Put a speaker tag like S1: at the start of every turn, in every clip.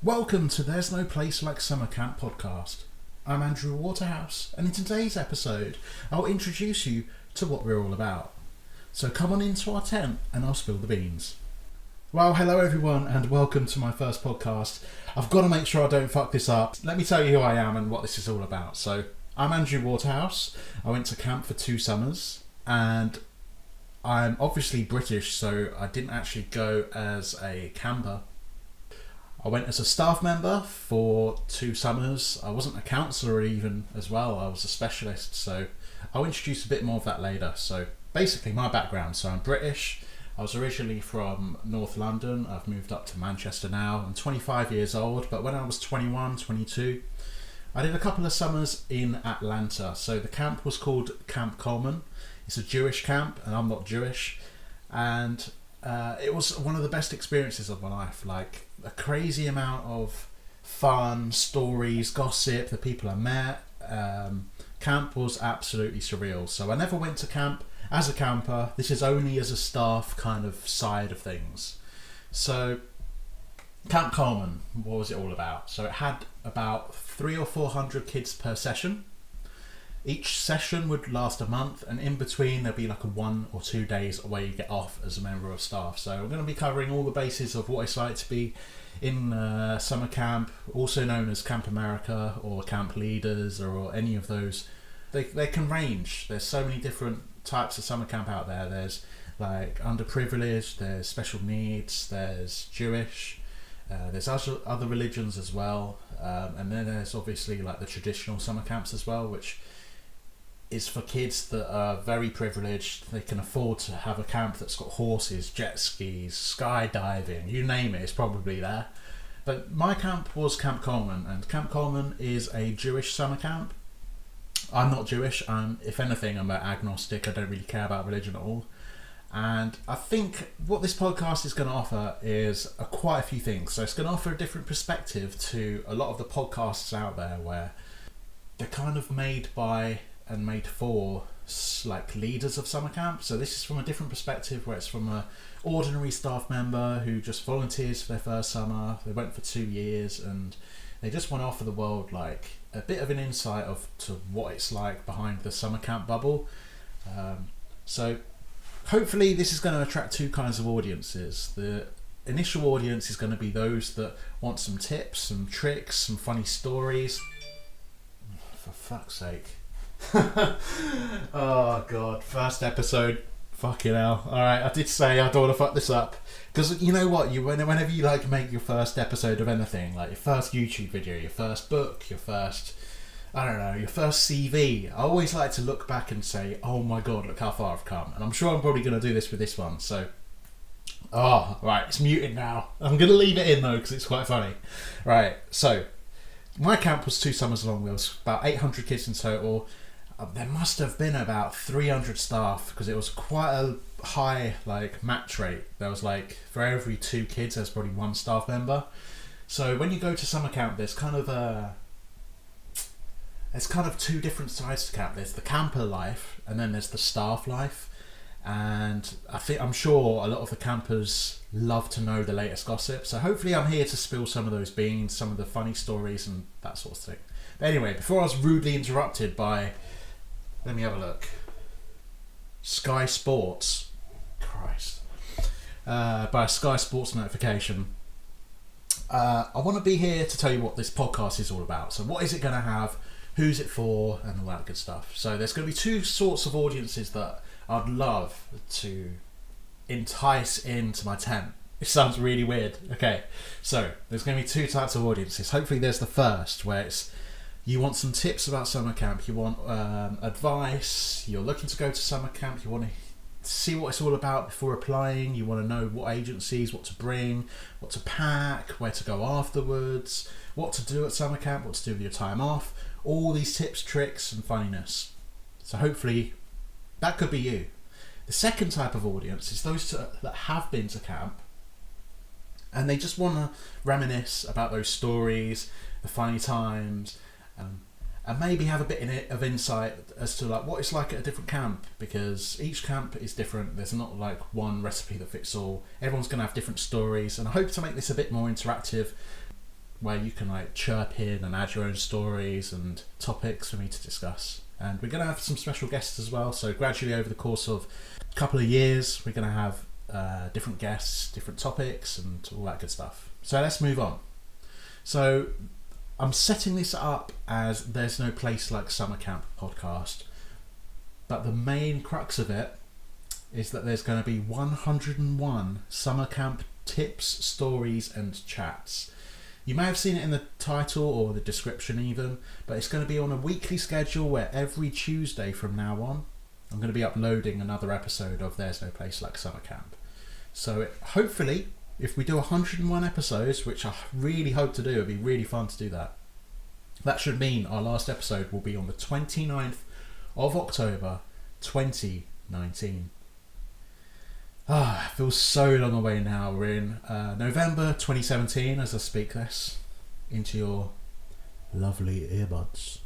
S1: Welcome to There's No Place Like Summer Camp podcast. I'm Andrew Waterhouse, and in today's episode, I'll introduce you to what we're all about. So come on into our tent and I'll spill the beans. Well, hello everyone, and welcome to my first podcast. I've got to make sure I don't fuck this up. Let me tell you who I am and what this is all about. So, I'm Andrew Waterhouse. I went to camp for 2 summers, and I'm obviously British, so I didn't actually go as a camper. I went as a staff member for 2 summers. I wasn't a counsellor even as well. I was a specialist, so I'll introduce a bit more of that later. So basically my background. So I'm British. I was originally from North London. I've moved up to Manchester now. I'm 25 years old, but when I was 21, 22, I did a couple of summers in Atlanta. So the camp was called Camp Coleman. It's a Jewish camp, and I'm not Jewish. And it was one of the best experiences of my life. Like a crazy amount of fun, stories, gossip, the people I met. Camp was absolutely surreal. So I never went to camp as a camper. This is only as a staff kind of side of things. So Camp Coleman, what was it all about? So it had about 300 or 400 kids per session. Each session would last a month, and in between there'd be like a 1 or 2 days where you get off as a member of staff. So we're going to be covering all the bases of what it's like to be in summer camp, also known as Camp America or Camp Leaders or any of those. They can range. There's so many different types of summer camp out there. There's like underprivileged, there's special needs, there's Jewish, there's other religions as well, and then there's obviously like the traditional summer camps as well, which is for kids that are very privileged. They can afford to have a camp that's got horses, jet skis, skydiving, you name it, it's probably there. But my camp was Camp Coleman, and Camp Coleman is a Jewish summer camp. I'm not Jewish, if anything I'm agnostic. I don't really care about religion at all. And I think what this podcast is going to offer is quite a few things. So it's going to offer a different perspective to a lot of the podcasts out there where they're kind of made by and made for like leaders of summer camp. So this is from a different perspective, where it's from a ordinary staff member who just volunteers for their first summer. They went for 2 years and they just want to offer the world like a bit of an insight to what it's like behind the summer camp bubble. So hopefully this is going to attract 2 kinds of audiences. The initial audience is going to be those that want some tips, some tricks, some funny stories. For fuck's sake. Oh god, first episode, fucking hell. Alright, I did say I don't want to fuck this up, because you know what, whenever you like make your first episode of anything, like your first YouTube video, your first book, your first CV, I always like to look back and say, oh my god, look how far I've come. And I'm sure I'm probably going to do this with this one. So right, it's muted now. I'm going to leave it in though, because it's quite funny. Right, so my camp was 2 summers long. There was about 800 kids in total. There must have been about 300 staff, because it was quite a high like match rate. There was like, for every 2 kids there's probably 1 staff member. So when you go to summer camp, there's kind of 2 different sides to camp. There's the camper life, and then there's the staff life. And I'm sure a lot of the campers love to know the latest gossip. So hopefully I'm here to spill some of those beans, some of the funny stories and that sort of thing. But anyway, before I was rudely interrupted by, let me have a look, Sky Sports, Christ, by a Sky Sports notification. I want to be here to tell you what this podcast is all about. So what is it going to have, who's it for, and all that good stuff. So there's going to be 2 sorts of audiences that I'd love to entice into my tent. It sounds really weird. Okay, so there's going to be 2 types of audiences. Hopefully there's the first, where it's you want some tips about summer camp, you want advice, you're looking to go to summer camp, you want to see what it's all about before applying, you want to know what agencies, what to bring, what to pack, where to go afterwards, what to do at summer camp, what to do with your time off, all these tips, tricks and funniness. So hopefully that could be you. The second type of audience is those that have been to camp and they just want to reminisce about those stories, the funny times, and maybe have a bit of insight as to like what it's like at a different camp, because each camp is different. There's not like one recipe that fits all. Everyone's going to have different stories, and I hope to make this a bit more interactive. where you can like chirp in and add your own stories and topics for me to discuss. And we're going to have some special guests as well. So gradually over the course of a couple of years, we're going to have different guests, different topics, and all that good stuff. So let's move on. So I'm setting this up as There's No Place Like Summer Camp podcast, but the main crux of it is that there's going to be 101 summer camp tips, stories and chats. You may have seen it in the title or the description even, but it's going to be on a weekly schedule where every Tuesday from now on I'm going to be uploading another episode of There's No Place Like Summer Camp. So hopefully, if we do 101 episodes, which I really hope to do, it'd be really fun to do that. That should mean our last episode will be on the 29th of October 2019. It feels so long away now. We're in November 2017 as I speak this into your lovely earbuds.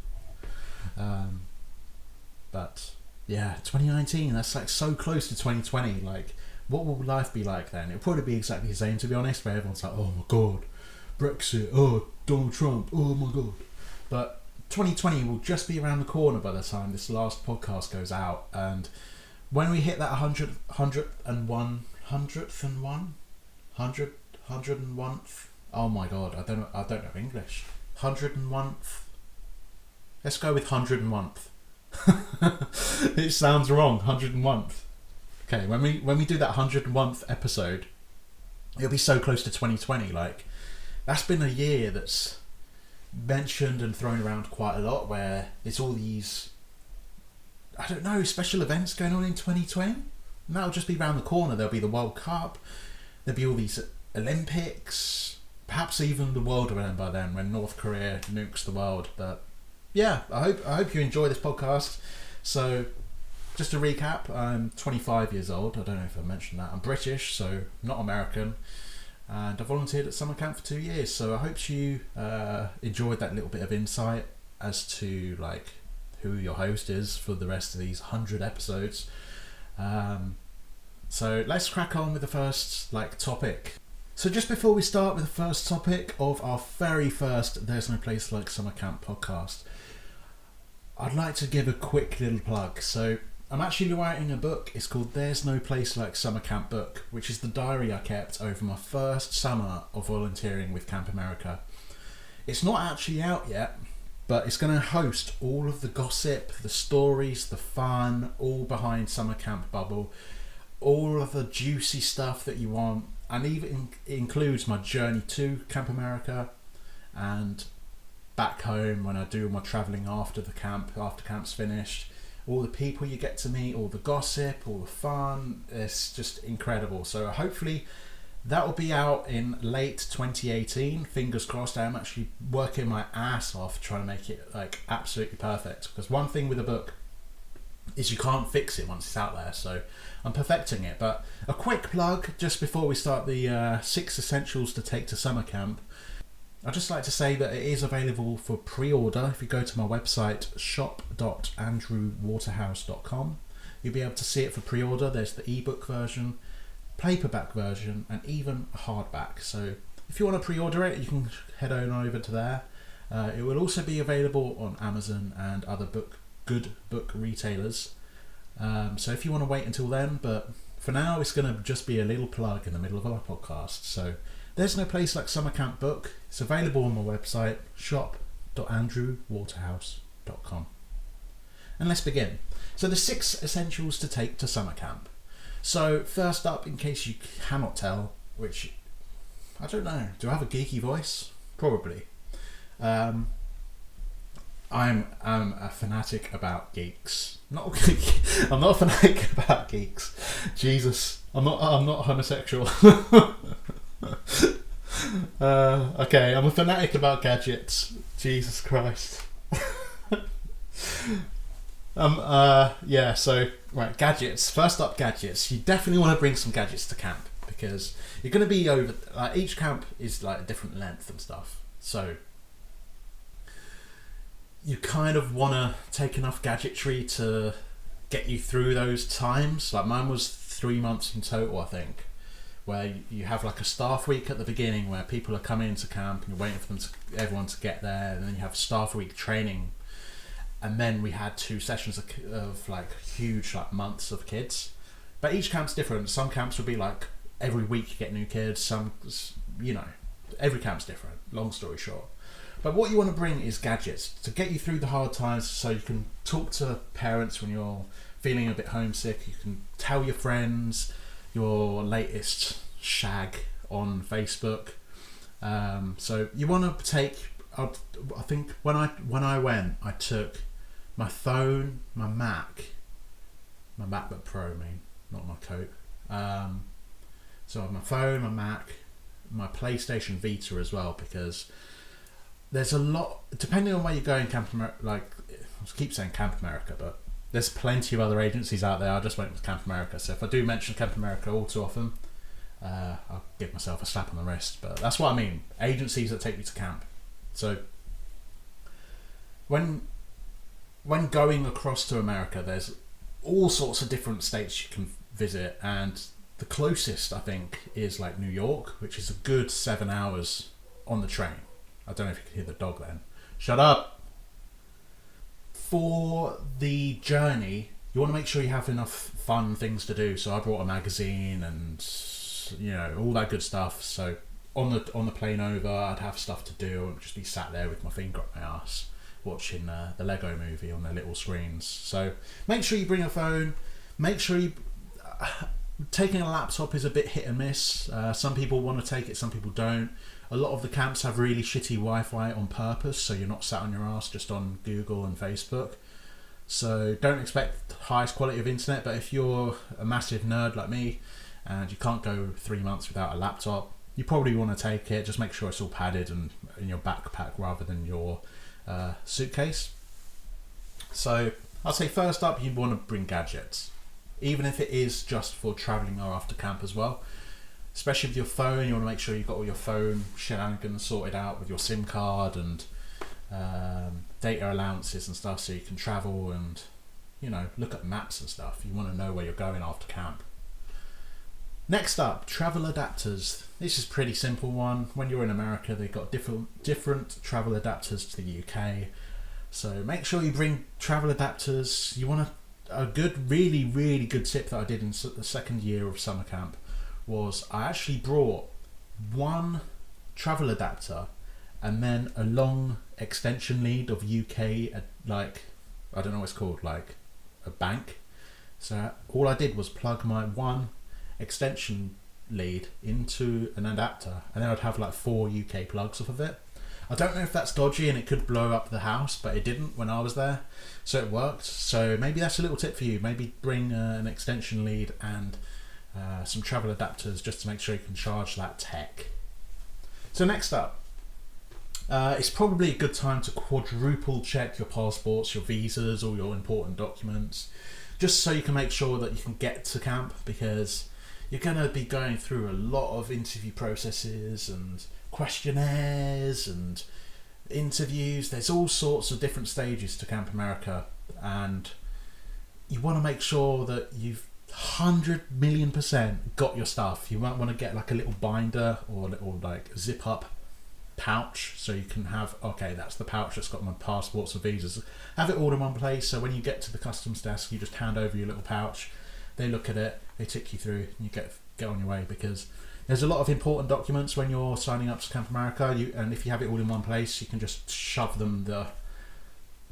S1: But yeah, 2019, that's like so close to 2020. Like, what will life be like then? It'll probably be exactly the same, to be honest, where everyone's like, oh my god, Brexit, oh, Donald Trump, oh my god. But 2020 will just be around the corner by the time this last podcast goes out, and when we hit that 101th, oh my god, I don't know English. 101th. Let's go with 101th. It sounds wrong. 101th. Okay, when we do that 101th episode, it'll be so close to 2020. Like, that's been a year that's mentioned and thrown around quite a lot, where it's all these, I don't know, special events going on in 2020. And that'll just be around the corner. There'll be the World Cup. There'll be all these Olympics. Perhaps even the world will end by then, when North Korea nukes the world. But yeah, I hope you enjoy this podcast. So, just to recap, I'm 25 years old. I don't know if I mentioned that. I'm British, so not American. And I volunteered at summer camp for 2 years. So I hope you enjoyed that little bit of insight as to like who your host is for the rest of these 100 episodes. So let's crack on with the first topic. So just before we start with the first topic of our very first There's No Place Like Summer Camp podcast, I'd like to give a quick little plug. So I'm actually writing a book. It's called There's No Place Like Summer Camp Book, which is the diary I kept over my first summer of volunteering with Camp America. It's not actually out yet, but it's going to host all of the gossip, the stories, the fun, all behind Summer Camp Bubble, all of the juicy stuff that you want, and even it includes my journey to Camp America and back home when I do my travelling after camp's finished. All the people you get to meet, all the gossip, all the fun, it's just incredible. So hopefully that will be out in late 2018, fingers crossed. I'm actually working my ass off trying to make it absolutely perfect, because one thing with a book is you can't fix it once it's out there, so I'm perfecting it. But a quick plug just before we start the 6 essentials to take to summer camp. I'd just like to say that it is available for pre-order. If you go to my website, shop.andrewwaterhouse.com, you'll be able to see it for pre-order. There's the ebook version, paperback version, and even a hardback. So if you want to pre-order it, you can head on over to there. It will also be available on Amazon and other good book retailers. So if you want to wait until then, but for now it's going to just be a little plug in the middle of our podcast. So There's No Place Like Summer Camp book. It's available on my website, shop.andrewwaterhouse.com. And let's begin. So the 6 essentials to take to summer camp. So first up, in case you cannot tell, which I don't know, do I have a geeky voice? Probably. I'm a fanatic about geeks. I'm not a fanatic about geeks. Jesus, I'm not homosexual. Okay, I'm a fanatic about gadgets. Jesus Christ. Yeah, so right, gadgets. First up, gadgets. You definitely want to bring some gadgets to camp, because you're going to be over. Each camp is a different length and stuff, so you kind of want to take enough gadgetry to get you through those times. Mine was 3 months in total, I think, where you have like a staff week at the beginning where people are coming into camp and you're waiting for everyone to get there, and then you have staff week training, and then we had 2 sessions of like huge like months of kids. But each camp's different. Some camps would be like every week you get new kids. Some, every camp's different. Long story short. But what you want to bring is gadgets to get you through the hard times, so you can talk to parents when you're feeling a bit homesick. You can tell your friends your latest shag on Facebook. So you want to take. I think when I went, I took my phone, my MacBook Pro, not my coat. So my phone, my Mac, my PlayStation Vita as well, because there's a lot, depending on where you go in Camp America, like I keep saying Camp America, but there's plenty of other agencies out there. I just went with Camp America, so if I do mention Camp America all too often, I'll give myself a slap on the wrist. But that's what I mean, agencies that take you to camp. So when going across to America, there's all sorts of different states you can visit, and the closest I think is like New York, which is a good 7 hours on the train. I don't know if you can hear the dog then. Shut up! For the journey, you want to make sure you have enough fun things to do. So I brought a magazine and all that good stuff. So on the plane over, I'd have stuff to do and just be sat there with my finger up my ass watching the Lego Movie on their little screens. So make sure you bring a phone. Make sure you... taking a laptop is a bit hit and miss. Some people want to take it, some people don't. A lot of the camps have really shitty Wi-Fi on purpose, so you're not sat on your ass just on Google and Facebook. So don't expect the highest quality of internet, but if you're a massive nerd like me and you can't go 3 months without a laptop, you probably want to take it. Just make sure it's all padded and in your backpack rather than your suitcase. So I'd say first up, you want to bring gadgets, even if it is just for travelling or after camp as well. Especially with your phone, you want to make sure you've got all your phone shenanigans sorted out with your SIM card and data allowances and stuff, so you can travel and look at maps and stuff. You want to know where you're going after camp. Next up, travel adapters. This is a pretty simple one. When you're in America, they've got different travel adapters to the UK. So make sure you bring travel adapters. You want a good, really, really good tip that I did in the second year of summer camp was I actually brought one travel adapter and then a long extension lead of UK, like, I don't know what it's called, like a bank. So all I did was plug my one extension lead into an adapter, and then I'd have like 4 UK plugs off of it. I don't know if that's dodgy and it could blow up the house, but it didn't when I was there, so it worked. So maybe that's a little tip for you. Maybe bring an extension lead and some travel adapters just to make sure you can charge that tech. So next up, it's probably a good time to quadruple check your passports, your visas, all your important documents, just so you can make sure that you can get to camp, because you're going to be going through a lot of interview processes and questionnaires and interviews. There's all sorts of different stages to Camp America, and you want to make sure that you've 100,000,000% got your stuff. You might want to get like a little binder or a little like zip up pouch, so you can have, okay, that's the pouch that's got my passports and visas. Have it all in one place, so when you get to the customs desk, you just hand over your little pouch, they look at it, they tick you through, and you get on your way, because there's a lot of important documents when you're signing up to Camp America, and if you have it all in one place, you can just shove them the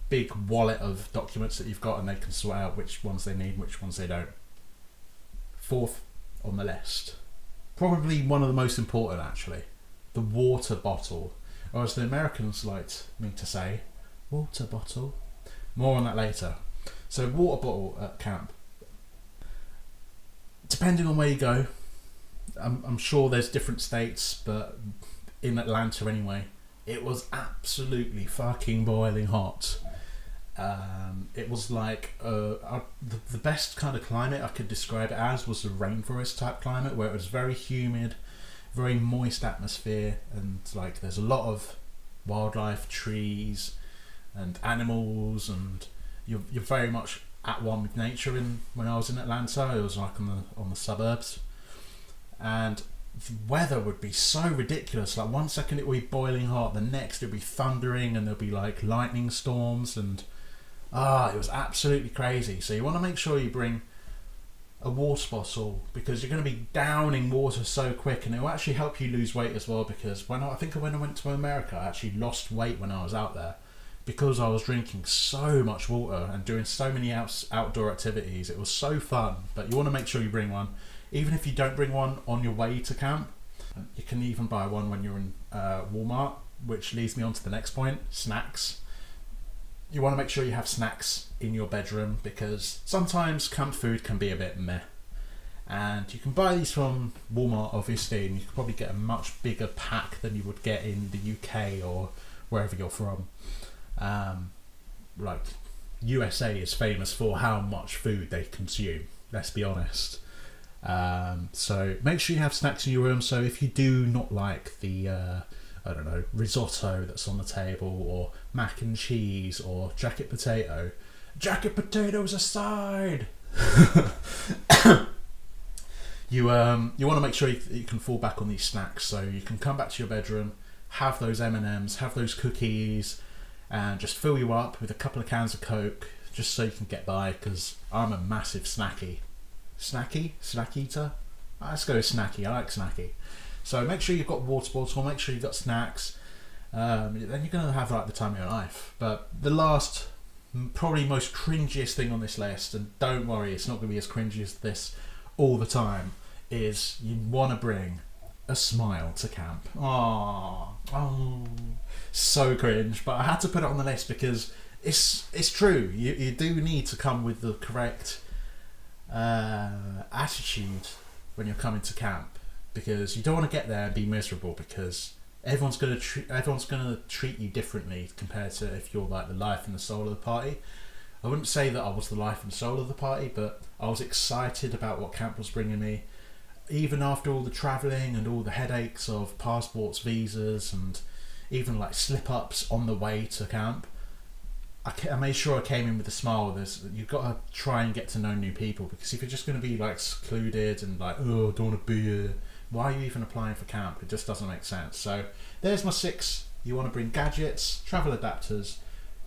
S1: big wallet of documents that you've got, and they can sort out which ones they need and which ones they don't. Fourth on the list, probably one of the most important actually, the water bottle, or as the Americans like me to say, water bottle. More on that later. So water bottle at camp, depending on where you go, I'm sure there's different states, but in Atlanta anyway, it was absolutely fucking boiling hot. It was like the best kind of climate I could describe it as was a rainforest type climate, where it was very humid, very moist atmosphere, and like there's a lot of wildlife, trees and animals, and you're very much at one with nature. When I was in Atlanta, it was like on the suburbs, and the weather would be so ridiculous. Like, one second it would be boiling hot, the next it would be thundering, and there'll be like lightning storms, and it was absolutely crazy. So you want to make sure you bring a water bottle, because you're going to be downing water so quick, and it will actually help you lose weight as well. Because when I went to America, I actually lost weight when I was out there, because I was drinking so much water and doing so many outdoor activities. It was so fun. But you want to make sure you bring one, even if you don't bring one on your way to camp. You can even buy one when you're in Walmart, which leads me on to the next point: snacks. You want to make sure you have snacks in your bedroom, because sometimes camp food can be a bit meh. And you can buy these from Walmart, obviously, and you can probably get a much bigger pack than you would get in the UK or wherever you're from. Like, USA is famous for how much food they consume, let's be honest. So make sure you have snacks in your room. So if you do not like the risotto that's on the table, or mac and cheese, or jacket potatoes aside, you want to make sure you can fall back on these snacks. So you can come back to your bedroom, have those M&Ms, have those cookies, and just fill you up with a couple of cans of Coke, just so you can get by, because I'm a massive snack eater. Let's go snacky. I like snacky. So make sure you've got water bottle, make sure you've got snacks. Then you're going to have like the time of your life. But the last, probably most cringiest thing on this list, and don't worry, it's not going to be as cringy as this all the time, is you want to bring a smile to camp. Oh, so cringe. But I had to put it on the list because it's true. You do need to come with the correct attitude when you're coming to camp, because you don't want to get there and be miserable, because everyone's going to treat you differently compared to if you're like the life and the soul of the party. I wouldn't say that I was the life and soul of the party, but I was excited about what camp was bringing me. Even after all the travelling and all the headaches of passports, visas, and even like slip-ups on the way to camp, I made sure I came in with a smile. You've got to try and get to know new people, because if you're just going to be like secluded and like, oh, I don't want to be here, why are you even applying for camp? It just doesn't make sense. So there's my 6. You want to bring gadgets, travel adapters,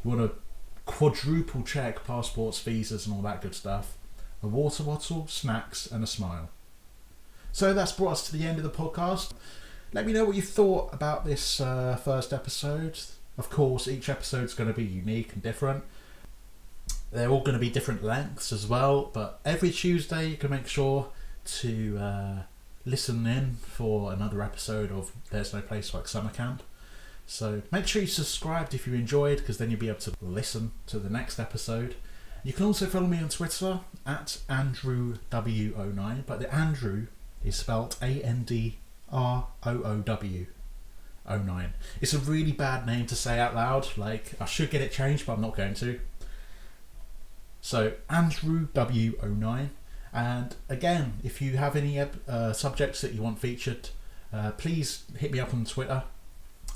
S1: you want to quadruple check passports, visas, and all that good stuff, a water bottle, snacks, and a smile. So that's brought us to the end of the podcast. Let me know what you thought about this first episode. Of course, each episode's going to be unique and different. They're all going to be different lengths as well, but every Tuesday you can make sure to listen in for another episode of There's No Place Like Summer Camp. So make sure you subscribed if you enjoyed, because then you'll be able to listen to the next episode. You can also follow me on Twitter at AndrewW09, but the Andrew is spelled ANDROOW 09. It's a really bad name to say out loud. Like, I should get it changed, but I'm not going to. So Andrew W09. And again, if you have any subjects that you want featured, please hit me up on Twitter.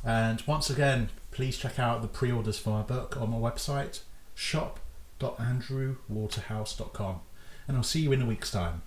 S1: And once again, please check out the pre-orders for my book on my website, shop.andrewwaterhouse.com. And I'll see you in a week's time.